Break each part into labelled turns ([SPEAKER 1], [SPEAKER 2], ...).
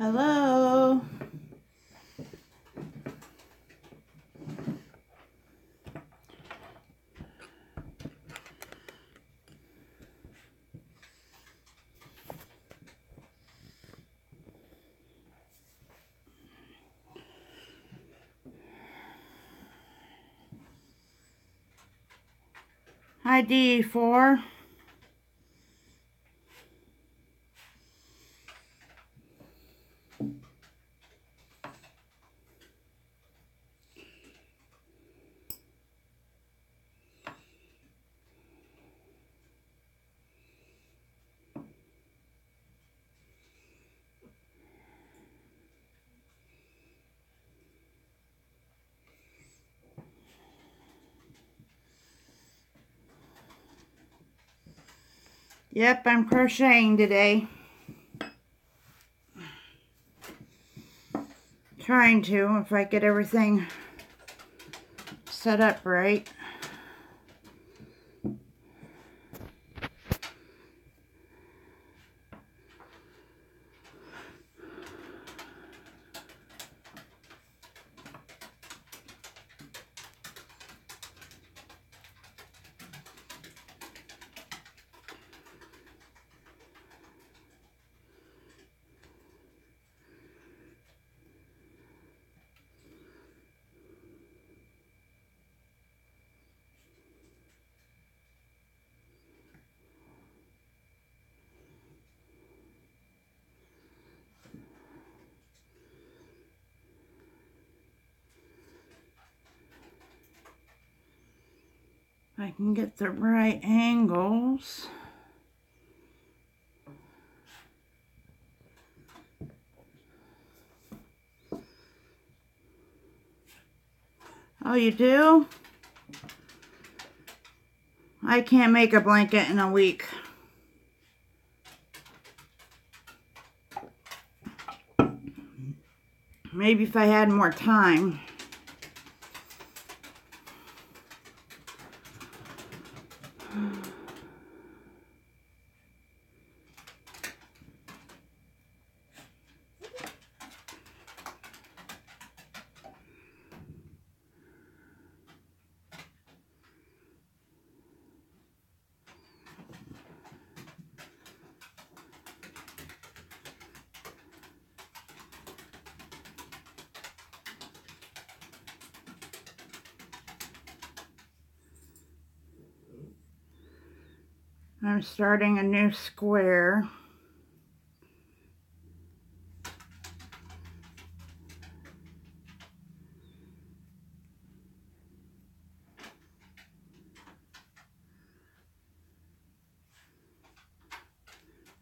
[SPEAKER 1] Hello. Hi, D4. Yep, I'm crocheting today. Trying to, if I get everything set up right. If I can get the right angles. Oh, you do? I can't make a blanket in a week. Maybe if I had more time. I'm starting a new square.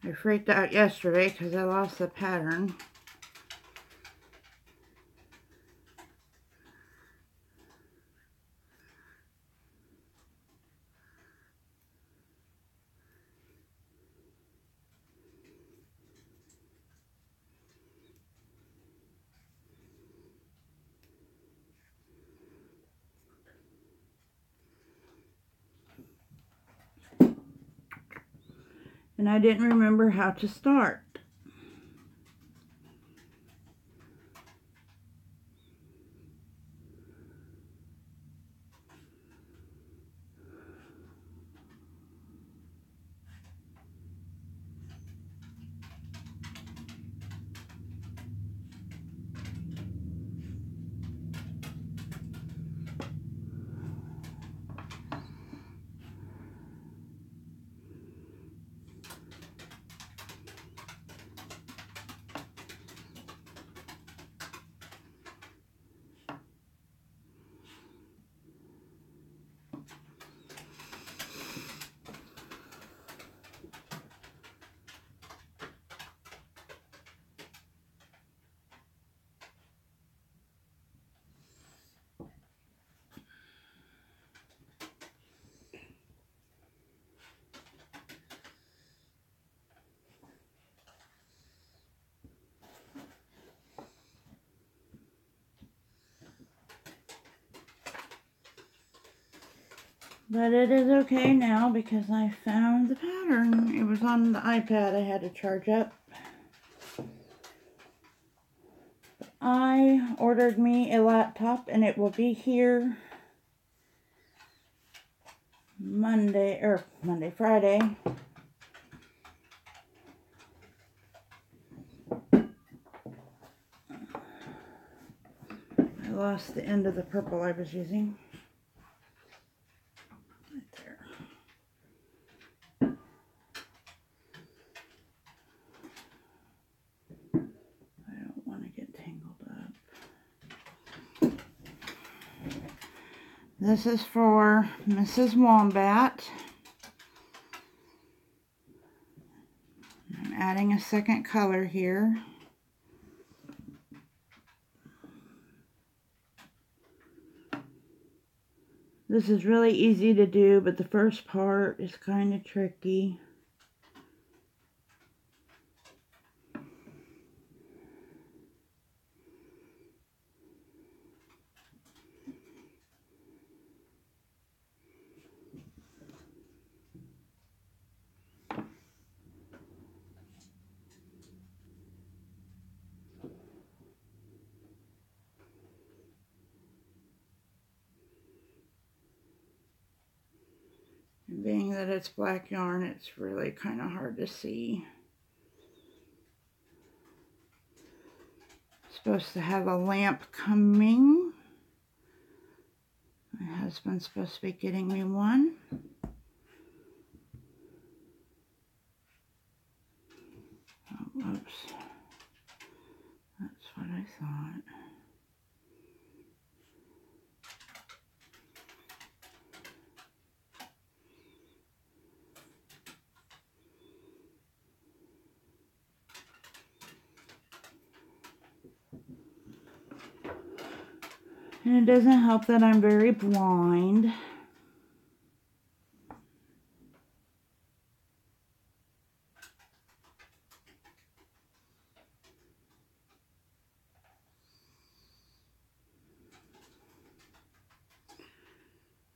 [SPEAKER 1] I freaked out yesterday because I lost the pattern. And I didn't remember how to start. But it is okay now because I found the pattern. It was on the iPad I had to charge up. I ordered me a laptop and it will be here Friday. I lost the end of the purple I was using. Right there. I don't want to get tangled up. This is for Mrs. Wombat. I'm adding a second color here. This is really easy to do, but the first part is kind of tricky. And being that it's black yarn, it's really kind of hard to see. Supposed to have a lamp coming. My husband's supposed to be getting me one. Oh, oops. That's what I thought. And it doesn't help that I'm very blind.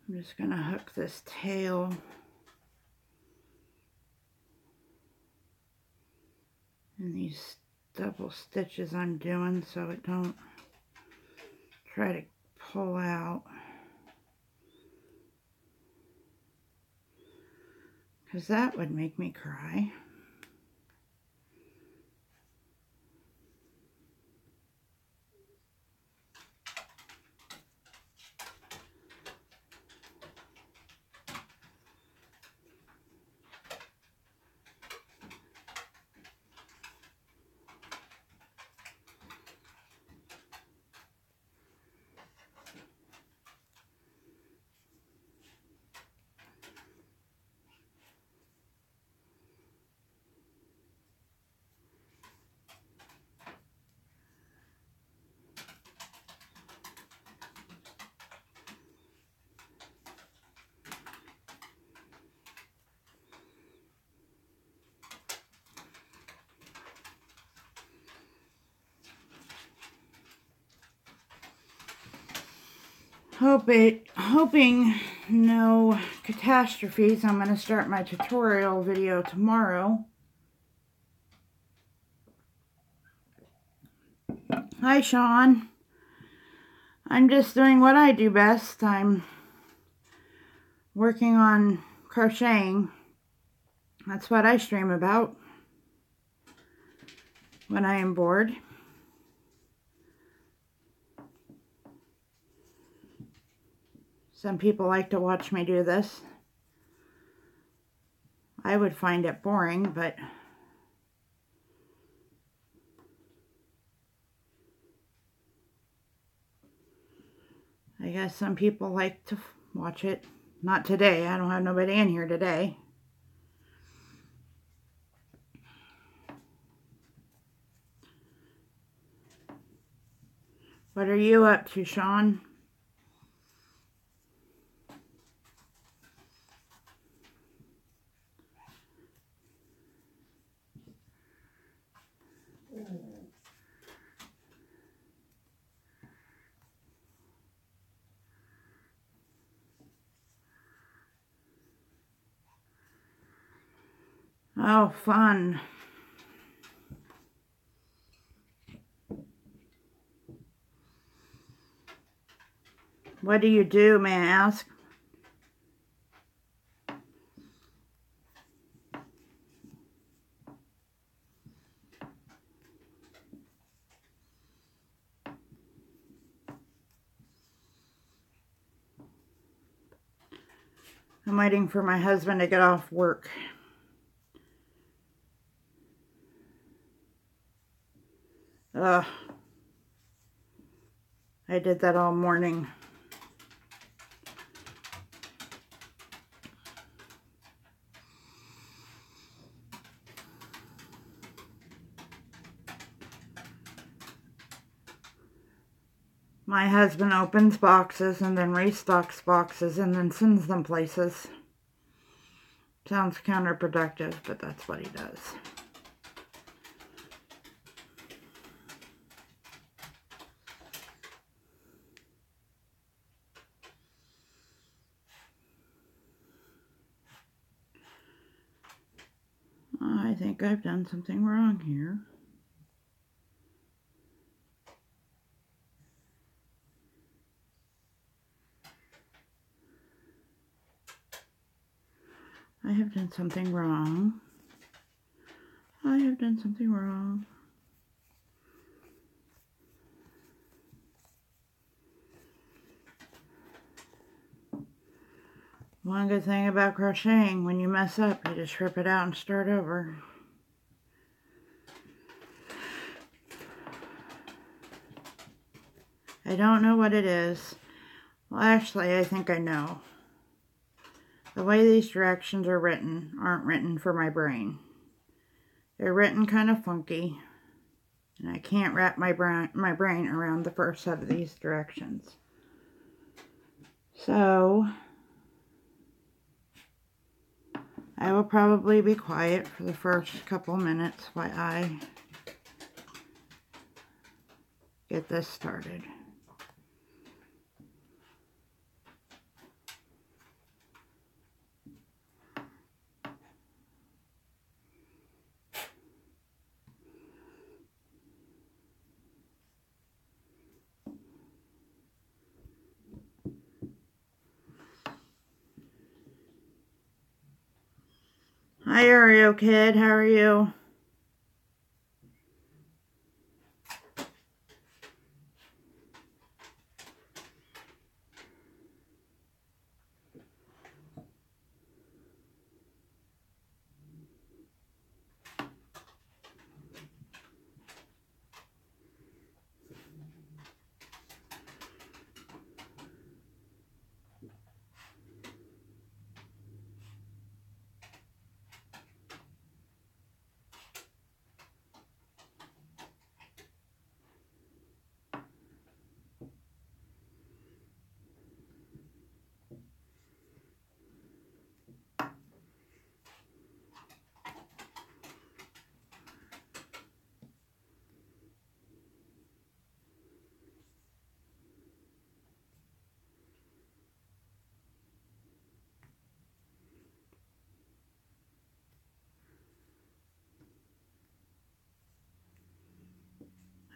[SPEAKER 1] I'm just going to hook this tail in these double stitches I'm doing so it don't try to pull out. Because that would make me cry. Hoping no catastrophes. I'm going to start my tutorial video tomorrow. Hi, Sean. I'm just doing what I do best. I'm working on crocheting. That's what I stream about when I am bored. Some people like to watch me do this. I would find it boring, but I guess some people like to watch it. Not today. I don't have nobody in here today. What are you up to, Sean? Oh, fun. What do you do, may I ask? I'm waiting for my husband to get off work. Ugh. I did that all morning. My husband opens boxes and then restocks boxes and then sends them places. Sounds counterproductive, but that's what he does. I think I've done something wrong here. I have done something wrong. I have done something wrong. One good thing about crocheting, when you mess up, you just rip it out and start over. I don't know what it is. Well, actually, I think I know. The way these directions are written aren't written for my brain. They're written kind of funky, and I can't wrap my brain around the first set of these directions. So, I will probably be quiet for the first couple minutes while I get this started. Hi, Oreo kid, how are you?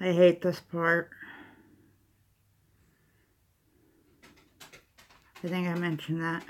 [SPEAKER 1] I hate this part. I think I mentioned that.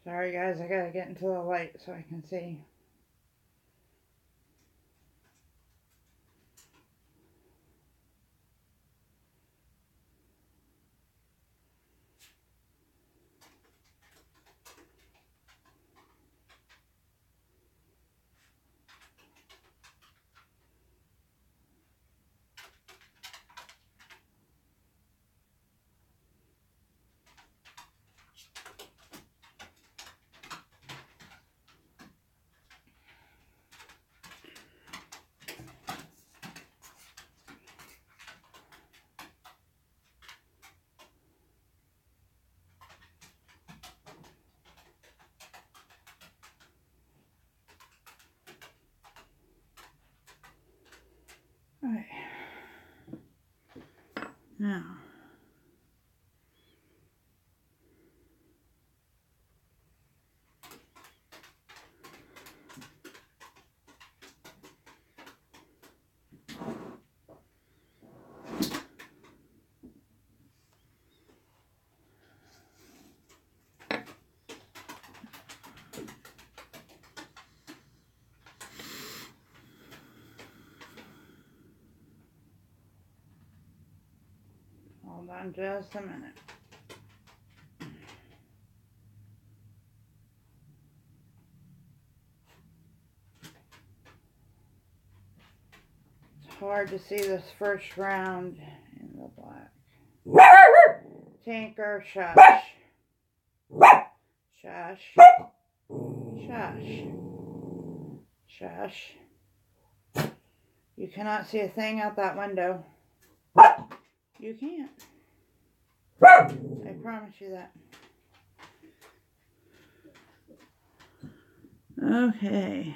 [SPEAKER 1] Sorry guys, I gotta get into the light so I can see. Alright. Now. Hold on just a minute. It's hard to see this first round in the black. Tinker, shush. Shush. Shush. Shush. You cannot see a thing out that window. You can't. I promise you that. Okay.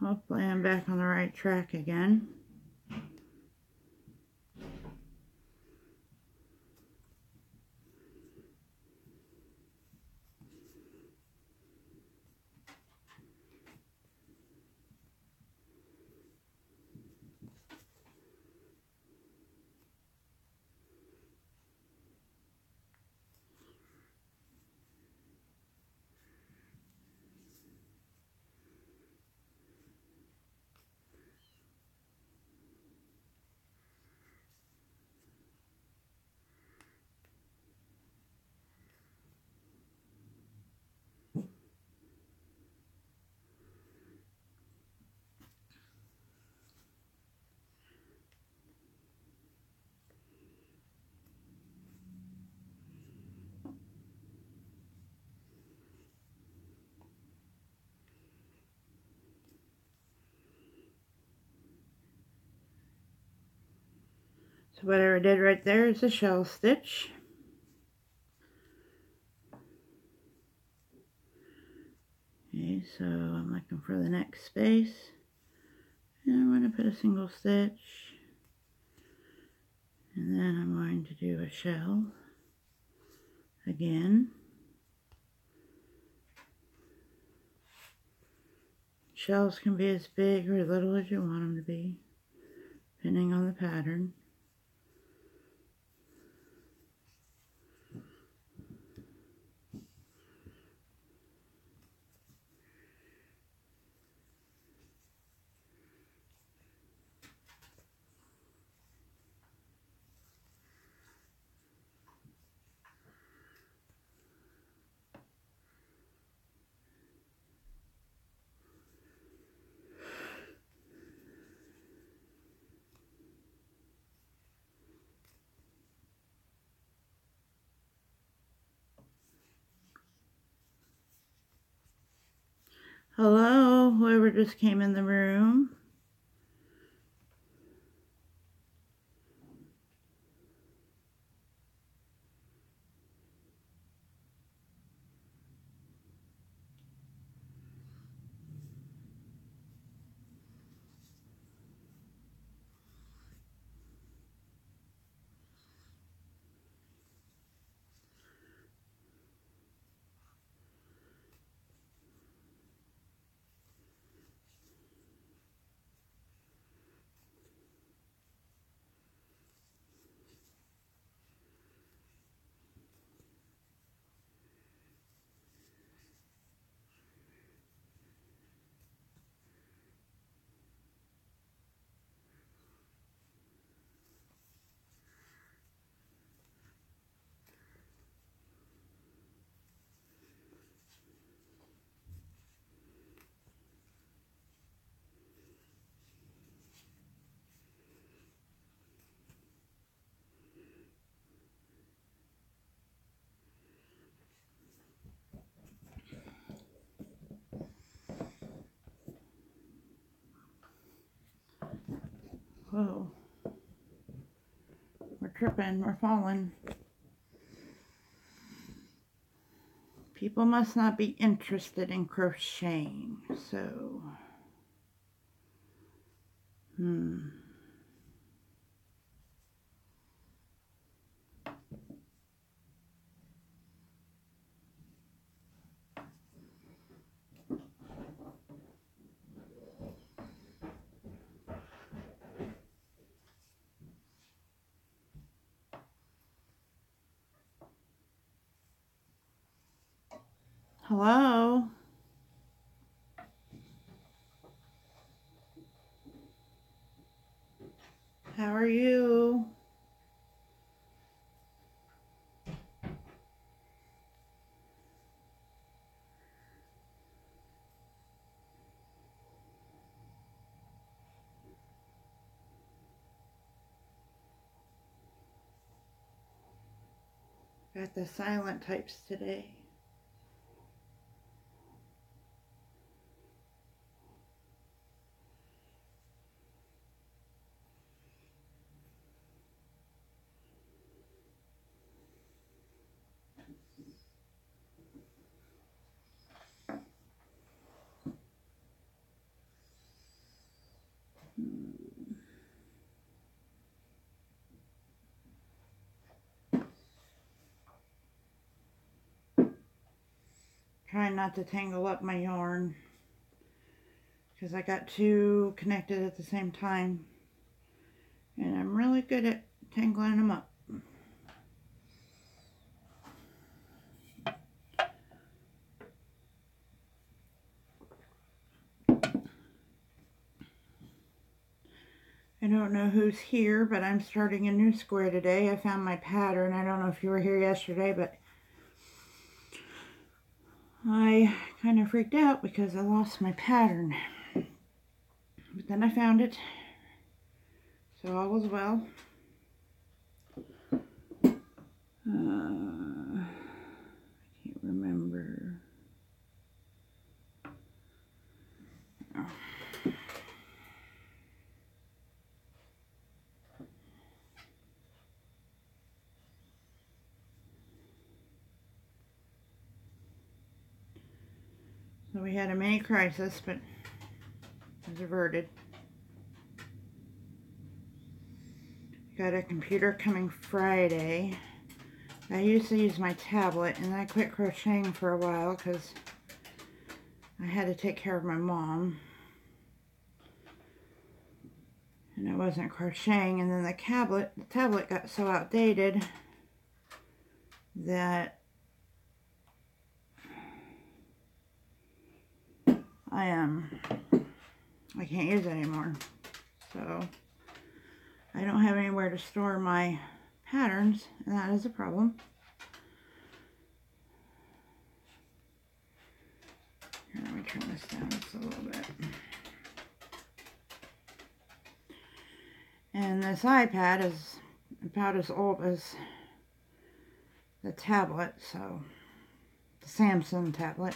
[SPEAKER 1] Hopefully I'm back on the right track again. So whatever I did right there is a shell stitch. Okay, so I'm looking for the next space. And I'm going to put a single stitch. And then I'm going to do a shell again. Shells can be as big or as little as you want them to be, depending on the pattern. Hello, whoever just came in the room. Whoa. We're tripping, we're falling. People must not be interested in crocheting, so... Hello? How are you? Got the silent types today. Trying not to tangle up my yarn because I got two connected at the same time, and I'm really good at tangling them up. I don't know who's here, but I'm starting a new square today. I found my pattern. I don't know if you were here yesterday, but I kind of freaked out because I lost my pattern. But then I found it, so all was well. I can't remember. Oh. So we had a mini crisis, but it was averted. Got a computer coming Friday. I used to use my tablet, and I quit crocheting for a while because I had to take care of my mom. And I wasn't crocheting, and then the tablet got so outdated that I can't use it anymore. So I don't have anywhere to store my patterns, and that is a problem. Here, let me turn this down just a little bit. And this iPad is about as old as the tablet, so the Samsung tablet.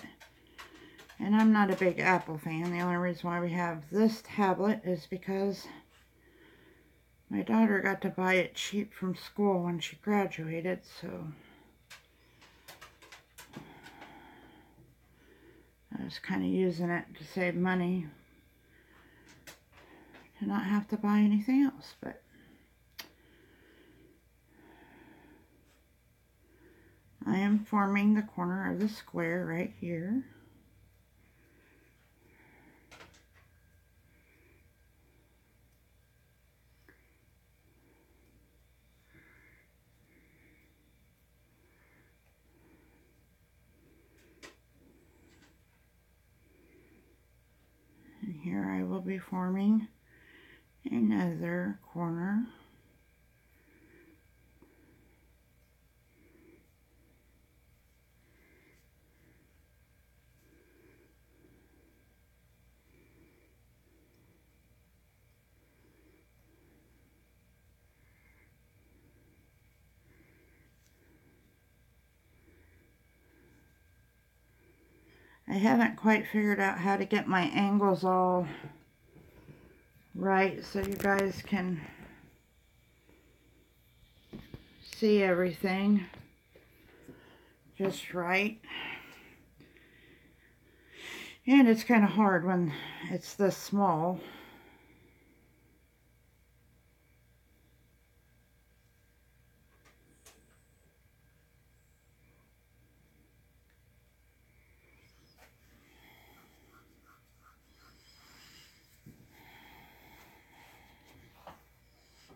[SPEAKER 1] And I'm not a big Apple fan. The only reason why we have this tablet is because my daughter got to buy it cheap from school when she graduated, so I was kind of using it to save money, to not have to buy anything else. But I am forming the corner of the square right here. And here I will be forming another corner. I haven't quite figured out how to get my angles all right so you guys can see everything just right. And it's kind of hard when it's this small.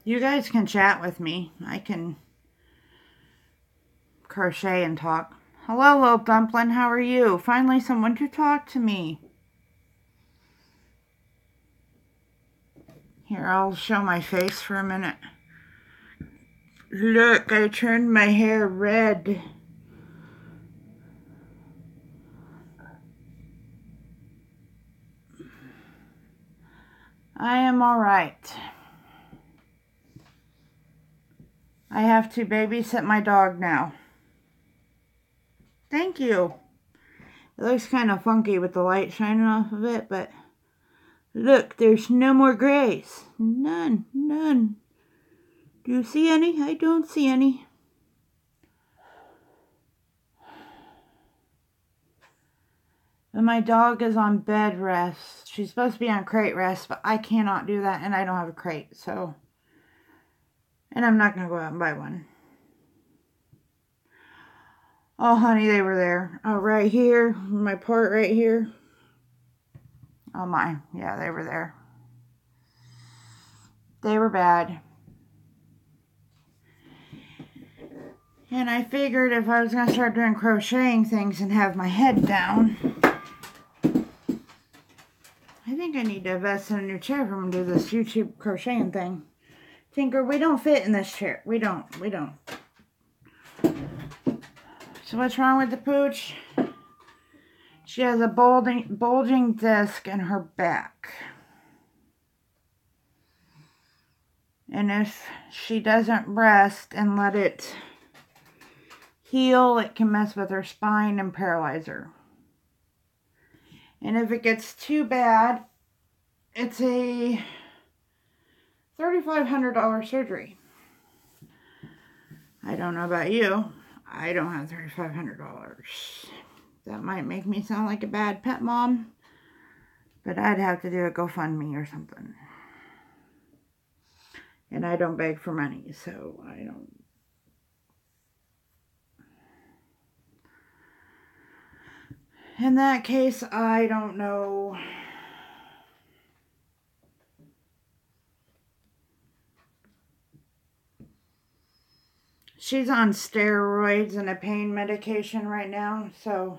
[SPEAKER 1] You guys can chat with me. I can crochet and talk. Hello, little dumpling. How are you? Finally, someone to talk to me. Here, I'll show my face for a minute. Look, I turned my hair red. I am all right. I have to babysit my dog now. Thank you. It looks kind of funky with the light shining off of it, but look, there's no more grays. None, none. Do you see any? I don't see any. And my dog is on bed rest. She's supposed to be on crate rest, but I cannot do that, and I don't have a crate, so. And I'm not going to go out and buy one. Oh, honey, they were there. Oh, right here. My part right here. Oh, my. Yeah, they were there. They were bad. And I figured if I was going to start doing crocheting things and have my head down, I think I need to invest in a new chair if I'm going to do this YouTube crocheting thing. Tinker, we don't fit in this chair. We don't. So what's wrong with the pooch? She has a bulging disc in her back. And if she doesn't rest and let it heal, it can mess with her spine and paralyze her. And if it gets too bad, it's a $3,500 surgery. I don't know about you. I don't have $3,500. That might make me sound like a bad pet mom, but I'd have to do a GoFundMe or something. And I don't beg for money, so I don't. In that case, I don't know. She's on steroids and a pain medication right now, so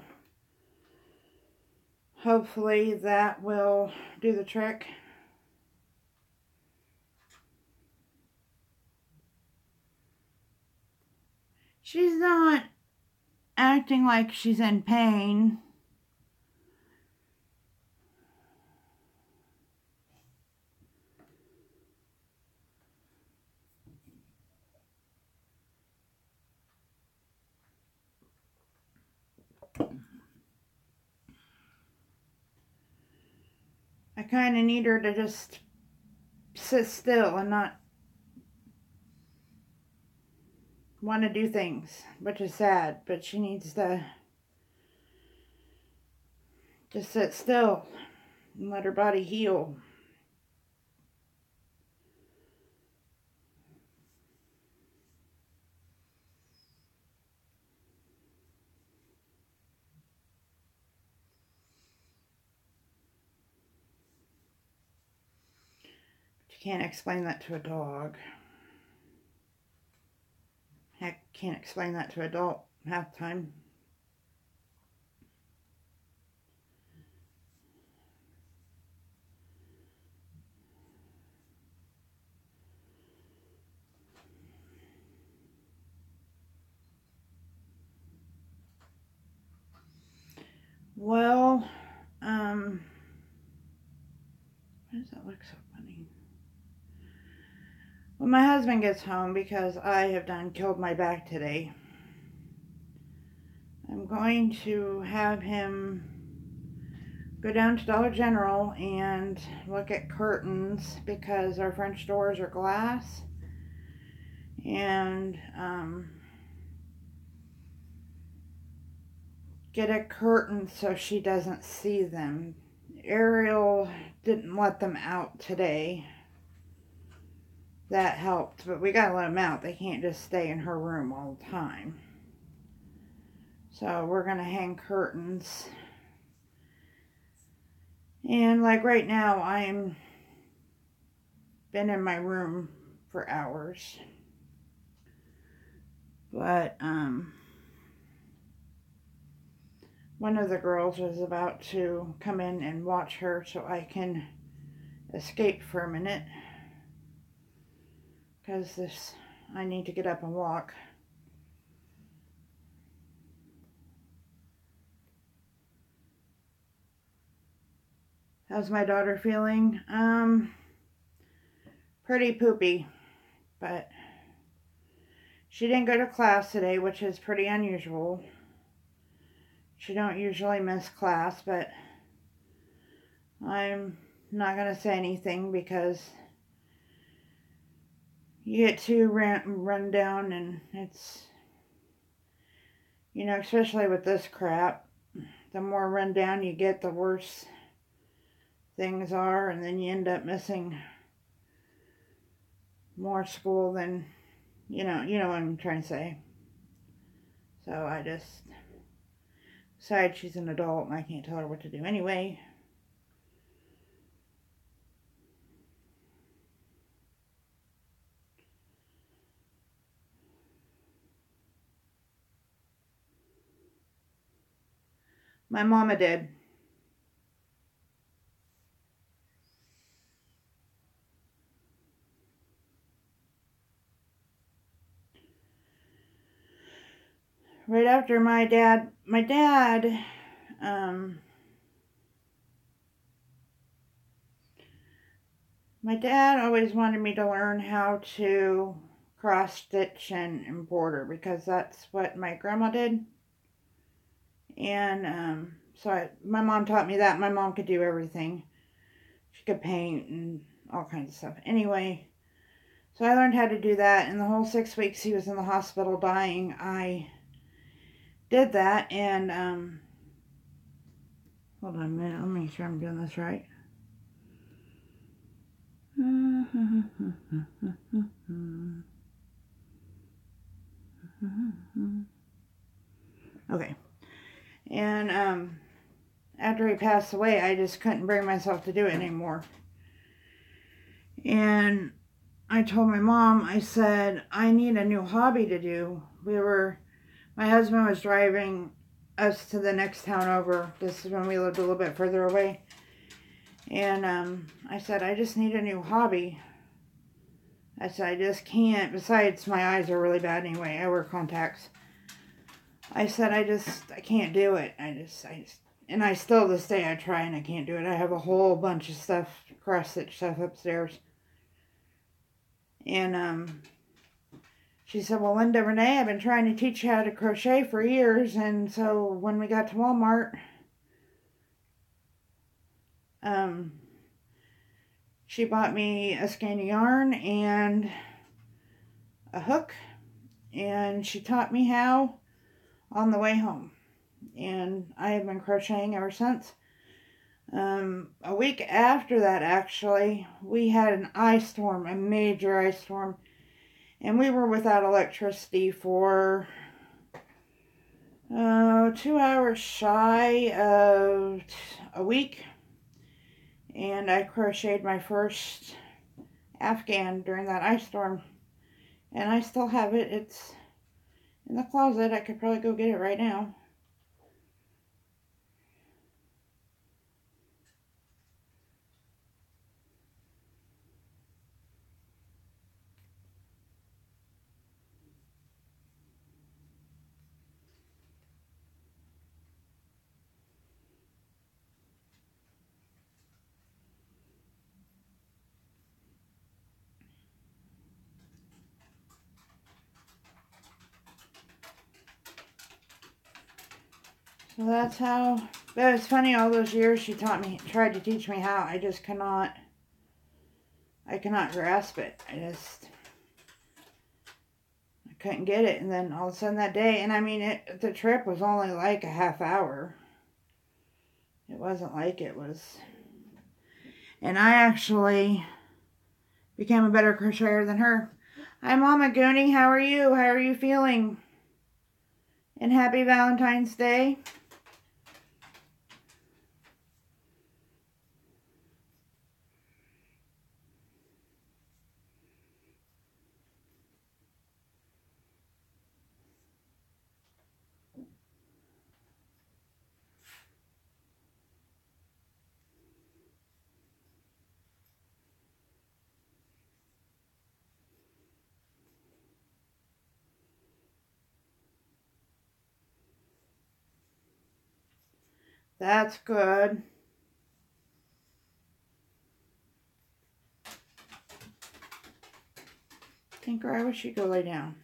[SPEAKER 1] hopefully that will do the trick. She's not acting like she's in pain. I kind of need her to just sit still and not want to do things, which is sad, but she needs to just sit still and let her body heal. You can't explain that to a dog. Heck, can't explain that to an adult half the time. Well, why does that look so funny? When my husband gets home, because I have killed my back today, I'm going to have him go down to Dollar General and look at curtains because our French doors are glass. And get a curtain so she doesn't see them. Ariel didn't let them out today. That helped, but we gotta let them out. They can't just stay in her room all the time. So we're gonna hang curtains. And like right now, I'm been in my room for hours. But one of the girls is about to come in and watch her so I can escape for a minute. Because I need to get up and walk. How's my daughter feeling? Pretty poopy, but she didn't go to class today, which is pretty unusual. She don't usually miss class, but I'm not going to say anything because you get too run down, and it's, you know, especially with this crap, the more run down you get, the worse things are, and then you end up missing more school than, you know what I'm trying to say. So I just decided she's an adult and I can't tell her what to do anyway. My mama did. Right after my dad always wanted me to learn how to cross stitch and embroider because that's what my grandma did. And so my mom taught me that. My mom could do everything. She could paint and all kinds of stuff. Anyway, so I learned how to do that. And the whole 6 weeks he was in the hospital dying, I did that. And hold on a minute. Let me make sure I'm doing this right. Okay. And after he passed away, I just couldn't bring myself to do it anymore. And I told my mom, I said, I need a new hobby to do. My husband was driving us to the next town over. This is when we lived a little bit further away. And I said, I just need a new hobby. I said, I just can't. Besides, my eyes are really bad anyway. I wear contacts. I said, I can't do it. And I still, this day, I try and I can't do it. I have a whole bunch of stuff, cross-stitch stuff upstairs. And she said, well, Linda Renee, I've been trying to teach you how to crochet for years. And so when we got to Walmart, she bought me a skein of yarn and a hook. And she taught me how on the way home. And I have been crocheting ever since. A week after that, actually, we had an ice storm, a major ice storm. And we were without electricity for 2 hours shy of a week. And I crocheted my first Afghan during that ice storm. And I still have it. It's in the closet. I could probably go get it right now. So that's how But it's funny, all those years she tried to teach me how. I cannot grasp it. I couldn't get it. And then all of a sudden that day, and I mean, the trip was only like a half hour. It wasn't like it was. And I actually became a better crocheter than her. Hi, Mama Goonie. How are you? How are you feeling? And happy Valentine's Day. That's good. Tinker, I wish you'd go lay down.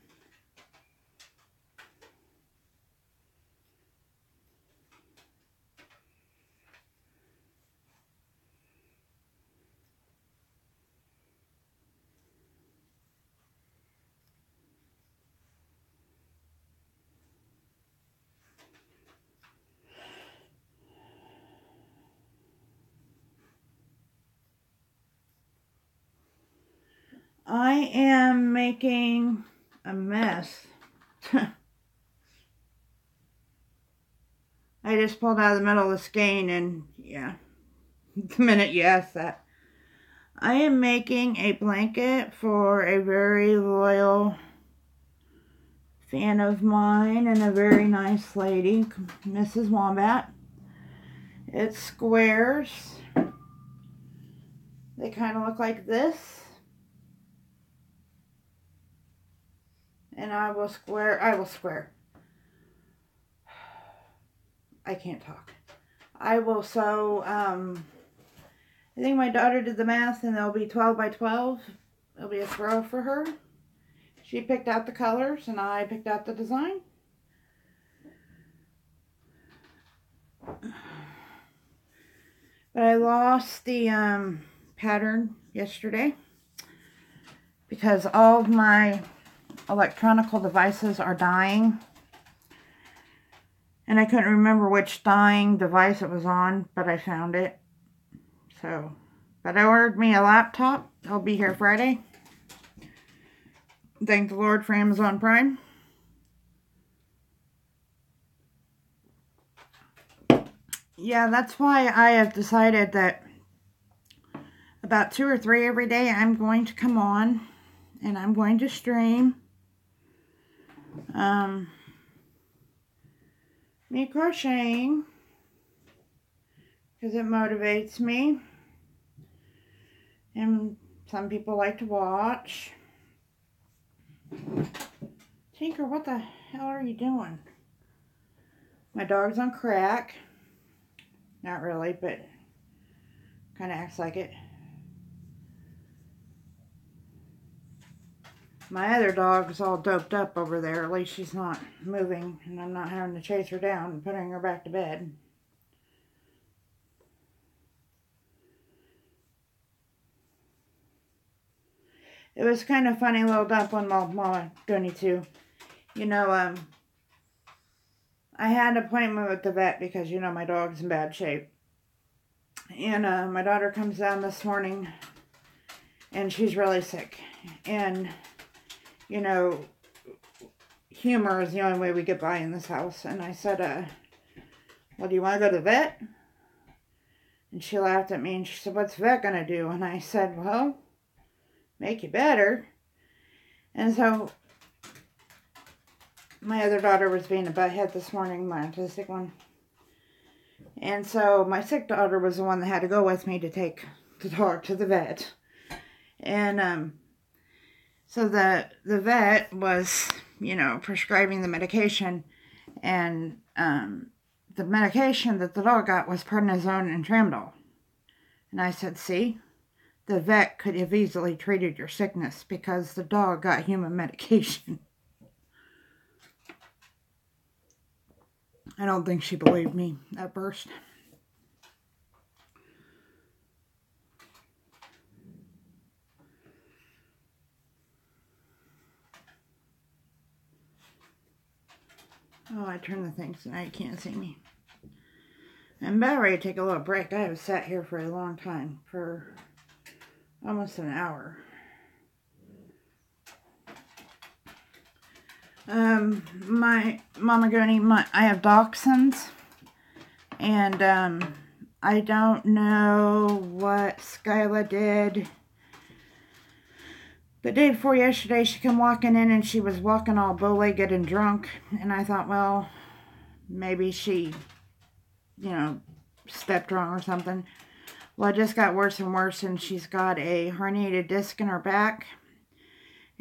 [SPEAKER 1] I am making a mess. I just pulled out of the middle of the skein and yeah, the minute you asked that. I am making a blanket for a very loyal fan of mine and a very nice lady, Mrs. Wombat. It's squares. They kind of look like this. And I will square. I can't talk. I will sew, I think my daughter did the math and they'll be 12 by 12. It'll be a throw for her. She picked out the colors and I picked out the design. But I lost the pattern yesterday because all of my electronical devices are dying. And I couldn't remember which dying device it was on, but I found it. So, but I ordered me a laptop. It'll be here Friday. Thank the Lord for Amazon Prime. Yeah, that's why I have decided that about 2 or 3 every day I'm going to come on and I'm going to stream me crocheting because it motivates me and some people like to watch. Tinker, what the hell are you doing? My dog's on crack. Not really, but kind of acts like it. My other dog's all doped up over there. At least she's not moving, and I'm not having to chase her down and putting her back to bed. It was kind of funny little dump on Mama Goonie too. You know, I had an appointment with the vet because, you know, my dog's in bad shape. And my daughter comes down this morning and she's really sick. And, you know, humor is the only way we get by in this house. And I said, well, do you want to go to the vet? And she laughed at me and she said, what's the vet going to do? And I said, well, make you better. And so my other daughter was being a butthead this morning, my autistic one. And so my sick daughter was the one that had to go with me to take the dog to the vet. And so the vet was, you know, prescribing the medication. And the medication that the dog got was prednisone and tramadol. And I said, see, the vet could have easily treated your sickness because the dog got human medication. I don't think she believed me at first. Oh, I turned the thing so now you can't see me. I'm about ready to take a little break. I have sat here for a long time, for almost an hour. My Mama Gurney, I have dachshunds, and I don't know what Skyla did. The day before yesterday, she come walking in and she was walking all bow-legged and drunk, and I thought, well, maybe she, you know, stepped wrong or something. Well, it just got worse and worse, and she's got a herniated disc in her back.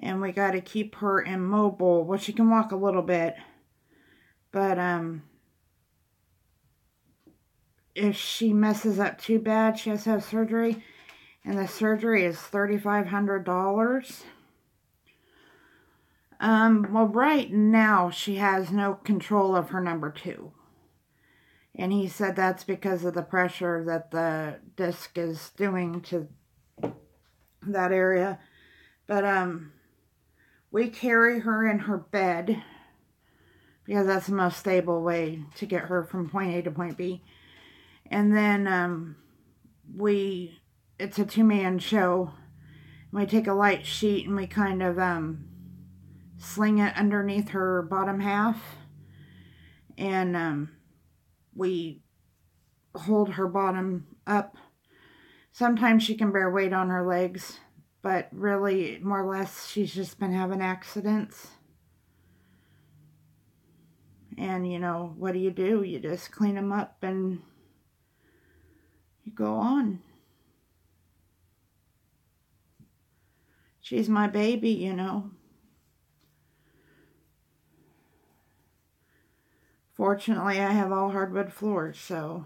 [SPEAKER 1] And we got to keep her immobile. Well, she can walk a little bit. But if she messes up too bad, she has to have surgery. And the surgery is $3,500. Well, right now, she has no control of her number 2. And he said that's because of the pressure that the disc is doing to that area. But, we carry her in her bed because that's the most stable way to get her from point A to point B. And then it's a 2-man show. We take a light sheet and we kind of sling it underneath her bottom half. And we hold her bottom up. Sometimes she can bear weight on her legs. But really, more or less, she's just been having accidents. And, you know, what do? You just clean them up and you go on. She's my baby, you know. Fortunately, I have all hardwood floors, so...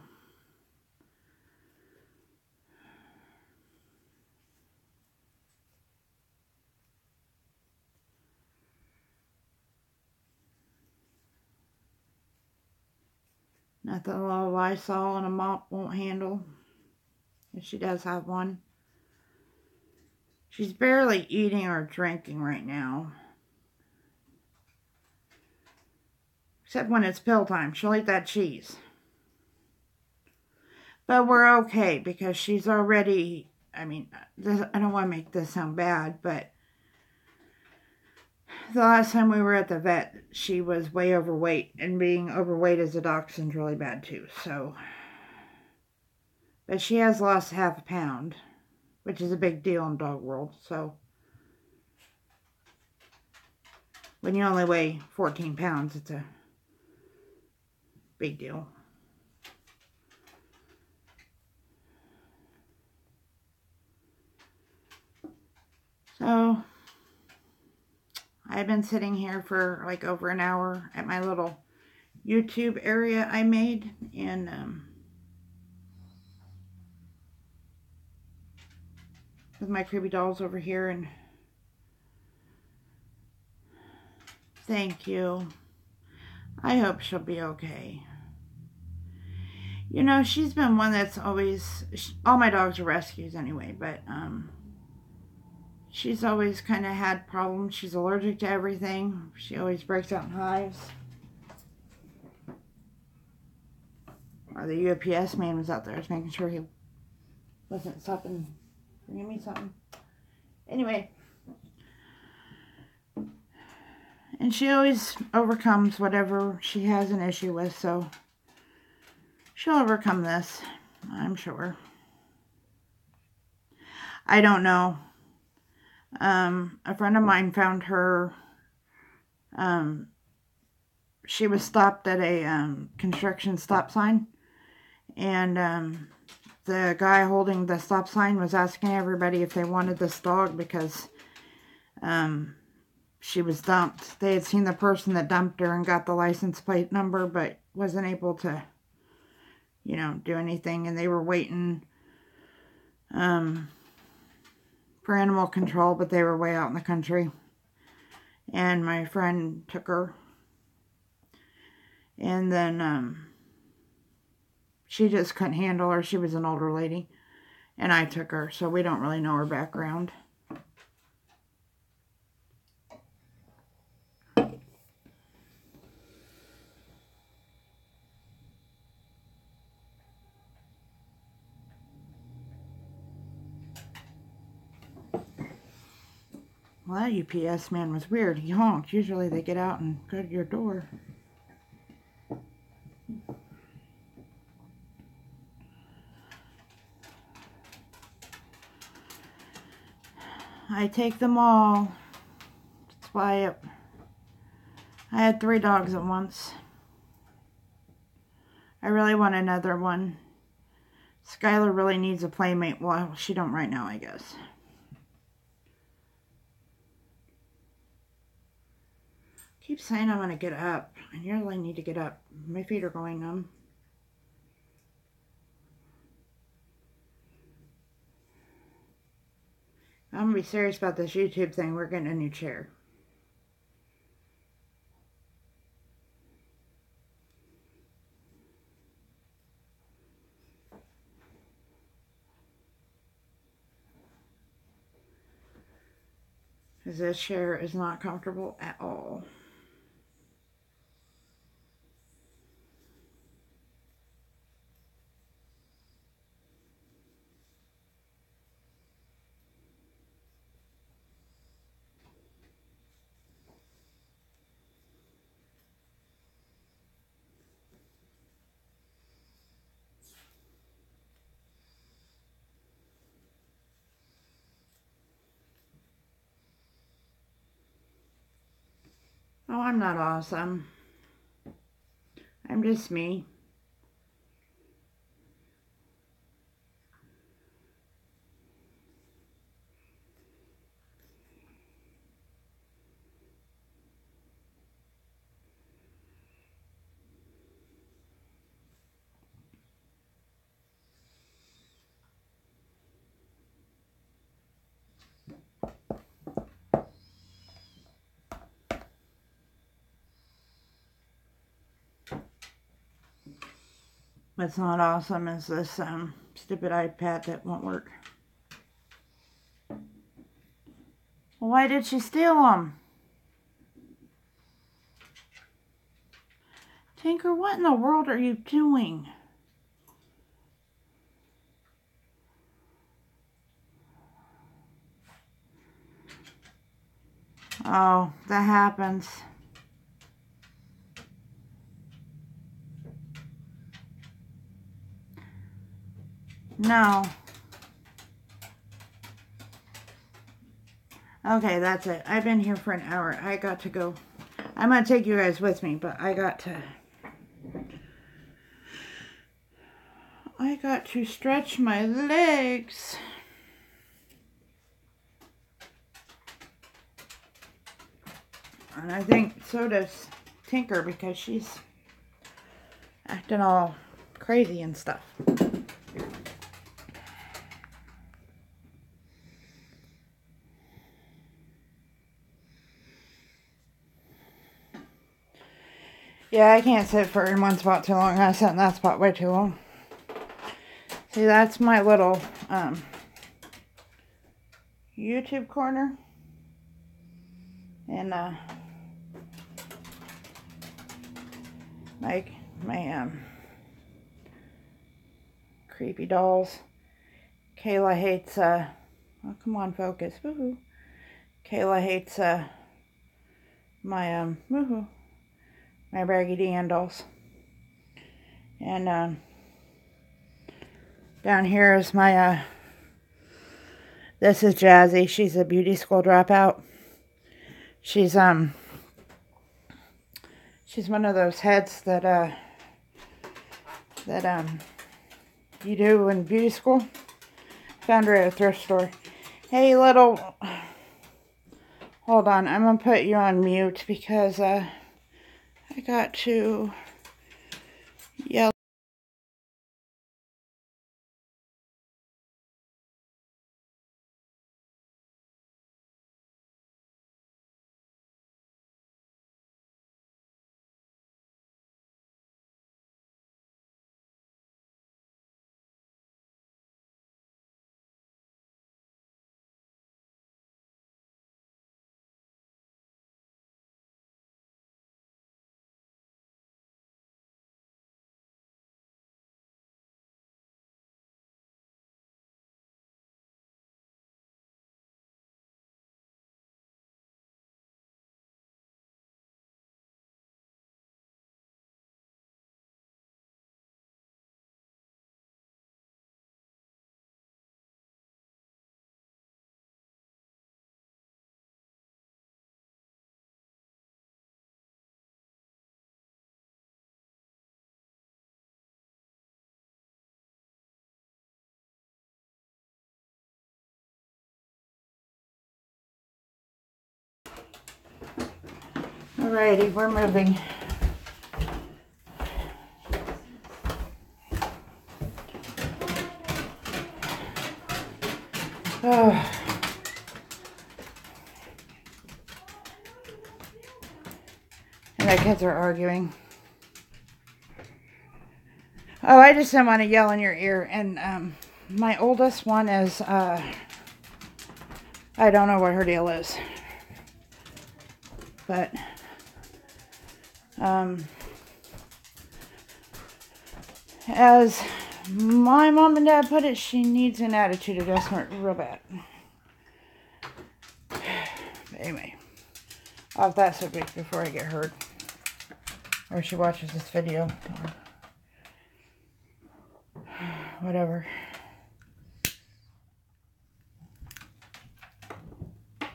[SPEAKER 1] Nothing a little Lysol and a mop won't handle. If she does have one. She's barely eating or drinking right now. Except when it's pill time. She'll eat that cheese. But we're okay because she's already... I mean, I don't want to make this sound bad, but... The last time we were at the vet, she was way overweight. And being overweight as a dachshund's really bad too, so... But she has lost half a pound, which is a big deal in dog world, so... When you only weigh 14 pounds, it's a big deal. So... I've been sitting here for like over an hour at my little YouTube area I made, and with my creepy dolls over here, and thank you. I hope she'll be okay. You know, she's been one that's always, all my dogs are rescues anyway, but she's always kind of had problems. She's allergic to everything. She always breaks out in hives. Or the UPS man was out there. I was making sure he wasn't stopping bringing me something. Anyway. And she always overcomes whatever she has an issue with, so she'll overcome this, I'm sure. I don't know. A friend of mine found her, she was stopped at a construction stop sign, and the guy holding the stop sign was asking everybody if they wanted this dog because she was dumped. They had seen the person that dumped her and got the license plate number, but wasn't able to, you know, do anything, and they were waiting for animal control, but they were way out in the country. And my friend took her. And then she just couldn't handle her. She was an older lady. And I took her, so we don't really know her background. Well, that UPS man was weird. He honked. Usually they get out and go to your door. I take them all. That's why I had 3 dogs at once. I really want another one. Skylar really needs a playmate. Well, she don't right now, I guess. Keep saying I'm going to get up. I really need to get up. My feet are going numb. I'm going to be serious about this YouTube thing. We're getting a new chair. Because this chair is not comfortable at all. Oh, I'm not awesome. I'm just me. What's not awesome is this stupid iPad that won't work. Why did she steal them? Tinker, what in the world are you doing? Oh, that happens. No. Okay, that's it. I've been here for an hour. I got to go. I'm going to take you guys with me, but I got to stretch my legs. And I think so does Tinker because she's acting all crazy and stuff. Yeah, I can't sit in one spot too long. I sat in that spot way too long. See, that's my little YouTube corner. And my creepy dolls. Kayla hates oh, come on, focus. Woohoo. Kayla hates my woohoo. My Raggedy Ann dolls. And down here is my this is Jazzy. She's a beauty school dropout. She's one of those heads that you do in beauty school. Found her at a thrift store. Hey, little, hold on, I'm gonna put you on mute because I got to yell. Alrighty, we're moving. Oh. And the kids are arguing. Oh, I just didn't want to yell in your ear. And my oldest one is, I don't know what her deal is. But, as my mom and dad put it, she needs an attitude adjustment real bad. But anyway, off that subject before I get hurt. Or she watches this video. Or whatever. I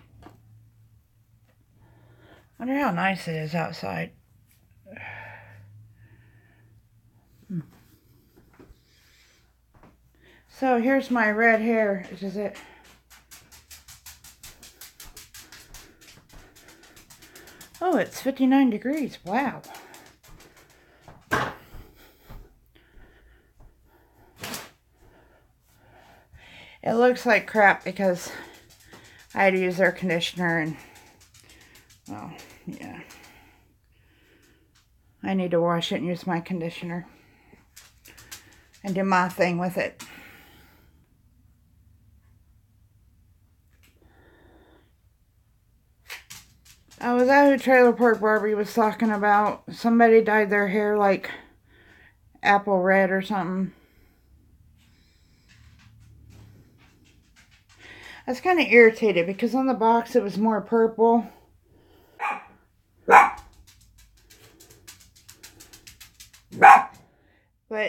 [SPEAKER 1] wonder how nice it is outside. So here's my red hair. This is it. Oh, it's 59 degrees. Wow. It looks like crap because I had to use their conditioner and, well, yeah. I need to wash it and use my conditioner and do my thing with it. Was that who Trailer Park Barbie was talking about? Somebody dyed their hair like apple red or something. I was kind of irritated because on the box it was more purple. But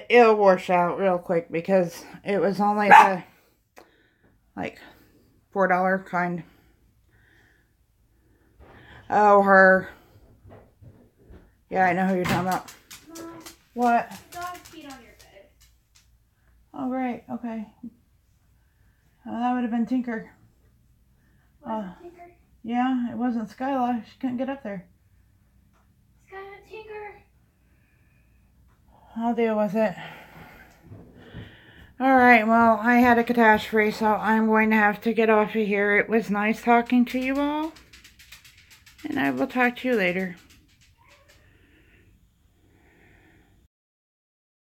[SPEAKER 1] it'll wash out real quick because it was only the like $4 kind. Oh, her. Yeah, I know who you're talking about.
[SPEAKER 2] Mom,
[SPEAKER 1] what?
[SPEAKER 2] dog peed on your bed.
[SPEAKER 1] Oh, great. Okay. That would have been Tinker.
[SPEAKER 2] Was it Tinker?
[SPEAKER 1] Yeah, it wasn't Skyla. She couldn't get up there.
[SPEAKER 2] Skyla, Tinker.
[SPEAKER 1] I'll deal with it. Alright, well, I had a catastrophe, so I'm going to have to get off of here. It was nice talking to you all. And I will talk to you later.